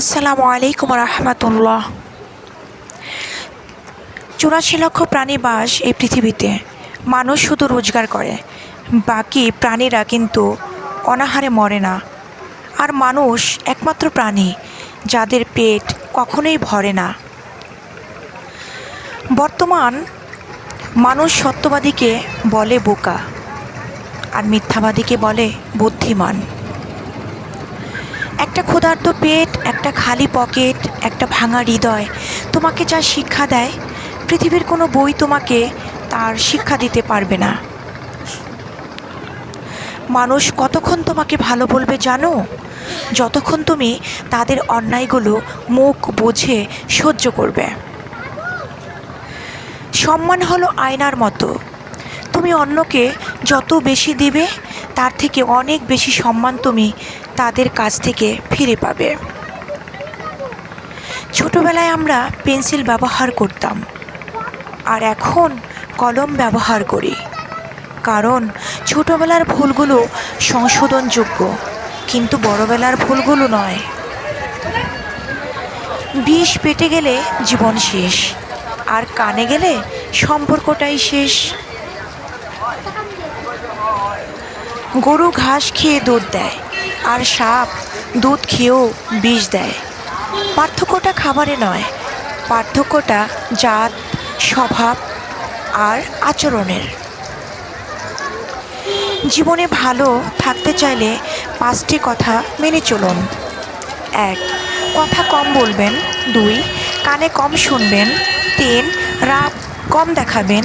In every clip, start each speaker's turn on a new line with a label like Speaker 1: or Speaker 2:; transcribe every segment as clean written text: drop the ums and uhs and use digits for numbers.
Speaker 1: আসসালামু আলাইকুম রহমতুল্লাহ। 84 লক্ষ প্রাণী বাস এই পৃথিবীতে। মানুষ শুধু রোজগার করে, বাকি প্রাণীরা কিন্তু অনাহারে মরে না। আর মানুষ একমাত্র প্রাণী যাদের পেট কখনোই ভরে না। বর্তমান মানুষ সত্যবাদীকে বলে বোকা, আর মিথ্যাবাদীকে বলে বুদ্ধিমান। একটা ক্ষুধার্ত পেট, একটা খালি পকেট, একটা ভাঙা হৃদয় তোমাকে যা শিক্ষা দেয়, পৃথিবীর কোনো বই তোমাকে তার শিক্ষা দিতে পারবে না। মানুষ কতক্ষণ তোমাকে ভালো বলবে জানো? যতক্ষণ তুমি তাদের অন্যায়গুলো মুখ বুঝে সহ্য করবে। সম্মান হলো আয়নার মতো, তুমি অন্যকে যত বেশি দিবে, তার থেকে অনেক বেশি সম্মান তুমি তাদের কাছ থেকে ফিরে পাবে। ছোটবেলায় আমরা পেন্সিল ব্যবহার করতাম, আর এখন কলম ব্যবহার করি, কারণ ছোটবেলার ভুলগুলো সংশোধনযোগ্য, কিন্তু বড়বেলার ভুলগুলো নয়। বিষ পেটে গেলে জীবন শেষ, আর কানে গেলে সম্পর্কটাই শেষ। গরু ঘাস খেয়ে দুধ দেয়, আর সাপ দুধ খেয়েও বিষ দেয়। পার্থক্যটা খাবারে নয়, পার্থক্যটা জাত, স্বভাব আর আচরণের। জীবনে ভালো থাকতে চাইলে 5টি কথা মেনে চলুন। 1. কথা কম বলবেন। 2. কানে কম শুনবেন। 3. রাগ কম দেখাবেন।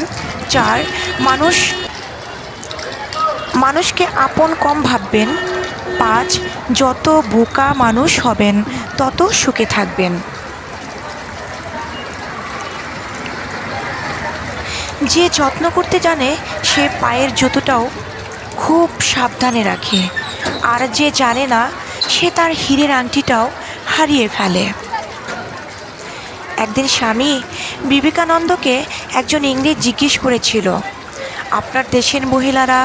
Speaker 1: 4. মানুষকে আপন কম ভাববেন। 5. যত বোকা মানুষ হবেন তত সুখে থাকবেন। যে যত্ন করতে জানে সে পায়ের জুতোটাও খুব সাবধানে রাখে, আর যে জানে না সে তার হীরের আংটিটাও হারিয়ে ফেলে। একদিন স্বামী বিবেকানন্দকে একজন ইংরেজ জিজ্ঞেস করেছিল, আপনার দেশের মহিলারা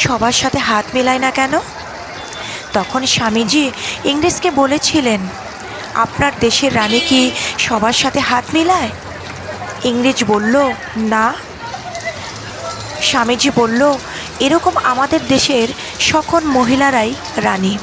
Speaker 1: সবার সাথে হাত মেলায় না কেন? তখন স্বামীজি ইংরেজকে বলেছিলেন, আপনার দেশের রানী কি সবার সাথে হাত মেলায়? ইংরেজ বলল, না। স্বামীজি বলল, এরকম আমাদের দেশের সকল মহিলারাই রানী।